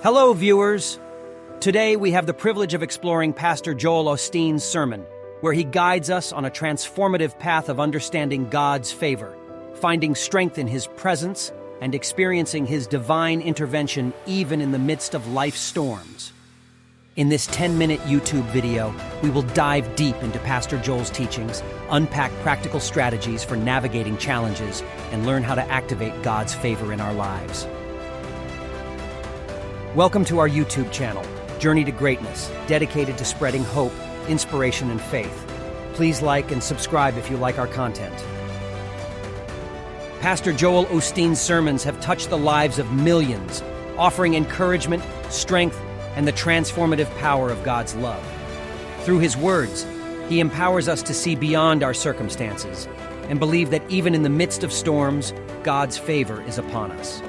Hello, viewers. Today we have the privilege of exploring Pastor Joel Osteen's sermon, where he guides us on a transformative path of understanding God's favor, finding strength in His presence, and experiencing His divine intervention even in the midst of life's storms. In this 10-minute YouTube video, we will dive deep into Pastor Joel's teachings, unpack practical strategies for navigating challenges, and learn how to activate God's favor in our lives. Welcome to our YouTube channel, Journey to Greatness, dedicated to spreading hope, inspiration, and faith. Please like and subscribe if you like our content. Pastor Joel Osteen's sermons have touched the lives of millions, offering encouragement, strength, and the transformative power of God's love. Through His words, He empowers us to see beyond our circumstances and believe that even in the midst of storms, God's favor is upon us.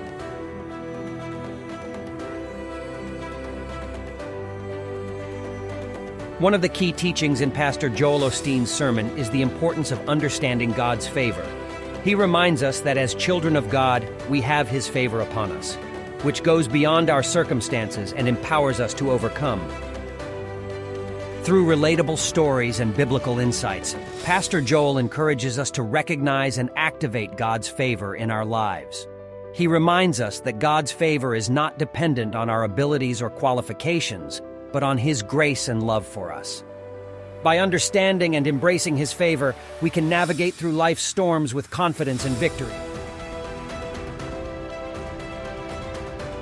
One of the key teachings in Pastor Joel Osteen's sermon is the importance of understanding God's favor. He reminds us that as children of God, we have His favor upon us, which goes beyond our circumstances and empowers us to overcome. Through relatable stories and biblical insights, Pastor Joel encourages us to recognize and activate God's favor in our lives. He reminds us that God's favor is not dependent on our abilities or qualifications, but on His grace and love for us. By understanding and embracing His favor, we can navigate through life's storms with confidence and victory.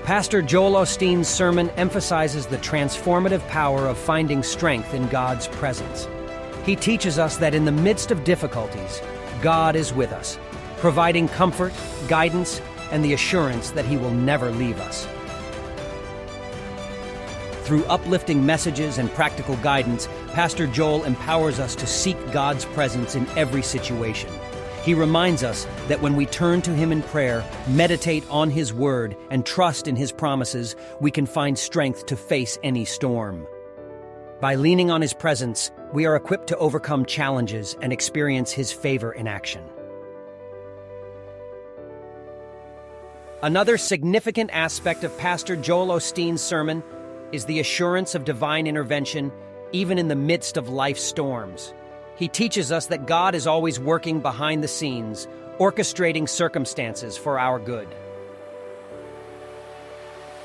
Pastor Joel Osteen's sermon emphasizes the transformative power of finding strength in God's presence. He teaches us that in the midst of difficulties, God is with us, providing comfort, guidance, and the assurance that He will never leave us. Through uplifting messages and practical guidance, Pastor Joel empowers us to seek God's presence in every situation. He reminds us that when we turn to Him in prayer, meditate on His word, and trust in His promises, we can find strength to face any storm. By leaning on His presence, we are equipped to overcome challenges and experience His favor in action. Another significant aspect of Pastor Joel Osteen's sermon is the assurance of divine intervention even in the midst of life's storms. He teaches us that God is always working behind the scenes, orchestrating circumstances for our good.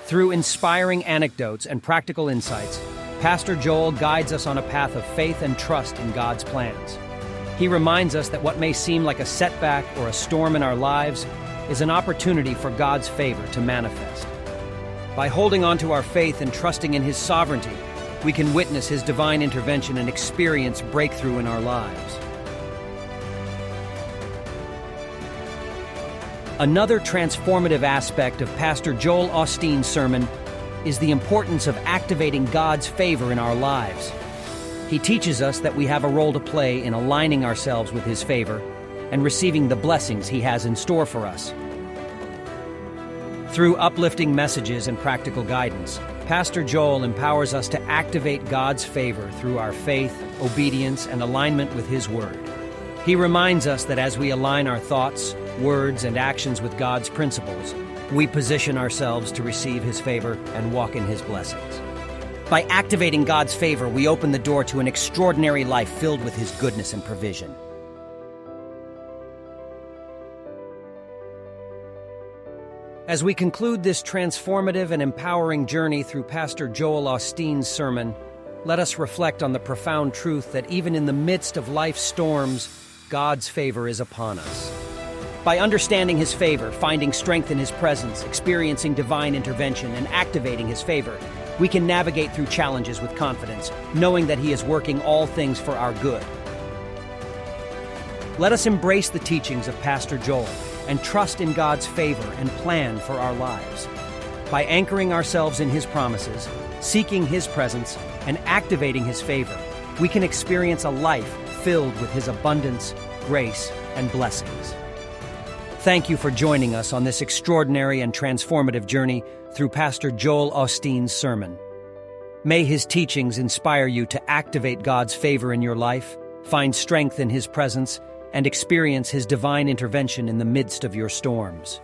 Through inspiring anecdotes and practical insights, Pastor Joel guides us on a path of faith and trust in God's plans. He reminds us that what may seem like a setback or a storm in our lives is an opportunity for God's favor to manifest. By holding on to our faith and trusting in His sovereignty, we can witness His divine intervention and experience breakthrough in our lives. Another transformative aspect of Pastor Joel Osteen's sermon is the importance of activating God's favor in our lives. He teaches us that we have a role to play in aligning ourselves with His favor and receiving the blessings He has in store for us. Through uplifting messages and practical guidance, Pastor Joel empowers us to activate God's favor through our faith, obedience, and alignment with His word. He reminds us that as we align our thoughts, words, and actions with God's principles, we position ourselves to receive His favor and walk in His blessings. By activating God's favor, we open the door to an extraordinary life filled with His goodness and provision. As we conclude this transformative and empowering journey through Pastor Joel Osteen's sermon, let us reflect on the profound truth that even in the midst of life's storms, God's favor is upon us. By understanding His favor, finding strength in His presence, experiencing divine intervention, and activating His favor, we can navigate through challenges with confidence, knowing that He is working all things for our good. Let us embrace the teachings of Pastor Joel and trust in God's favor and plan for our lives. By anchoring ourselves in His promises, seeking His presence, and activating His favor, we can experience a life filled with His abundance, grace, and blessings. Thank you for joining us on this extraordinary and transformative journey through Pastor Joel Osteen's sermon. May his teachings inspire you to activate God's favor in your life, find strength in His presence, and experience His divine intervention in the midst of your storms.